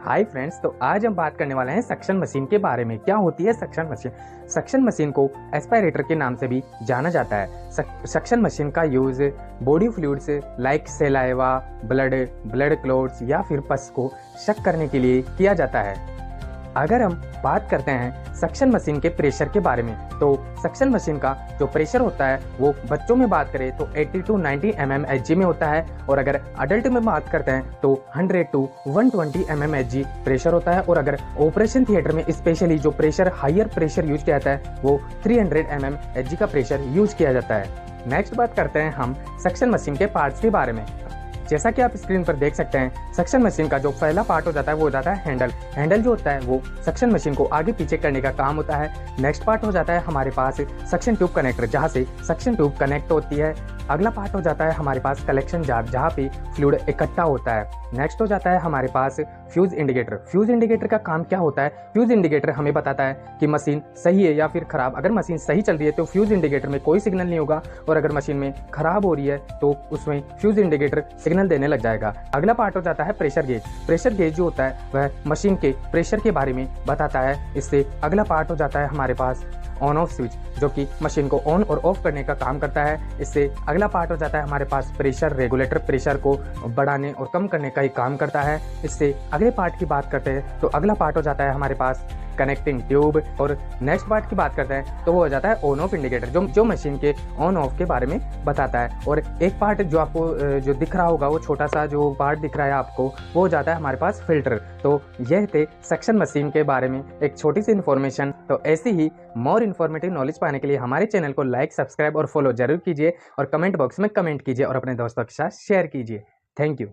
Hi friends, तो आज हम बात करने वाले हैं सक्शन मशीन के बारे में। क्या होती है सक्शन मशीन? सक्शन मशीन को एस्पायरेटर के नाम से भी जाना जाता है। सक्शन मशीन का use body fluids like saliva, blood clots या फिर पस को शक करने के लिए किया जाता है। अगर हम बात करते हैं सक्शन मशीन के प्रेशर के बारे में, तो सक्शन मशीन का जो प्रेशर होता है वो बच्चों में बात करें तो 80 to 90 mmHg में होता है, और अगर अडल्ट में बात करते हैं तो 100 to 120 mmHg प्रेशर होता है। और अगर ऑपरेशन थिएटर में स्पेशली जो प्रेशर हायर प्रेशर यूज किया जाता है वो 300 mmHg का प्रेशर यूज किया जाता है। नेक्स्ट बात करते हैं हम सक्शन मशीन के पार्ट्स के बारे में। जैसा कि आप स्क्रीन पर देख सकते हैं, सक्शन मशीन का जो पहला पार्ट हो जाता है वो हो जाता है हैंडल। हैंडल जो होता है वो सक्शन मशीन को आगे पीछे करने का काम होता है। नेक्स्ट पार्ट हो जाता है हमारे पास सक्शन ट्यूब कनेक्टर, जहाँ से सक्शन ट्यूब कनेक्ट होती है। अगला पार्ट हो जाता है हमारे पास कलेक्शन जार, जहाँ पे फ्लूइड इकट्ठा होता है। नेक्स्ट हो जाता है हमारे पास फ्यूज इंडिकेटर। फ्यूज इंडिकेटर का काम क्या होता है? फ्यूज इंडिकेटर हमें बताता है कि मशीन सही है या फिर खराब। अगर मशीन सही चल रही है तो फ्यूज इंडिकेटर में कोई सिग्नल नहीं होगा, और अगर मशीन में खराब हो रही है तो उसमें फ्यूज इंडिकेटर सिग्नल देने लग जाएगा। अगला पार्ट हो जाता है प्रेशर गेज। प्रेशर गेज जो होता है वह मशीन के प्रेशर के बारे में बताता है। इससे अगला पार्ट हो जाता है हमारे पास ऑन ऑफ स्विच, जो कि मशीन को ऑन और ऑफ करने का काम करता है। इससे अगला पार्ट हो जाता है हमारे पास प्रेशर रेगुलेटर, प्रेशर को बढ़ाने और कम करने का ही काम करता है। इससे अगले पार्ट की बात करते हैं तो अगला पार्ट हो जाता है हमारे पास कनेक्टिंग ट्यूब। और नेक्स्ट पार्ट की बात करते हैं तो वो हो जाता है ऑन ऑफ इंडिकेटर, जो मशीन के ऑन ऑफ के बारे में बताता है। और एक पार्ट जो आपको जो दिख रहा होगा, वो छोटा सा जो पार्ट दिख रहा है आपको, वो हो जाता है हमारे पास फिल्टर। तो यह थे सक्शन मशीन के बारे में एक छोटी सी इन्फॉर्मेशन। तो ऐसी ही मोर इन्फॉर्मेटिव नॉलेज पाने के लिए हमारे चैनल को लाइक, सब्सक्राइब और फॉलो जरूर कीजिए, और कमेंट बॉक्स में कमेंट कीजिए और अपने दोस्तों के साथ शेयर कीजिए। Thank you.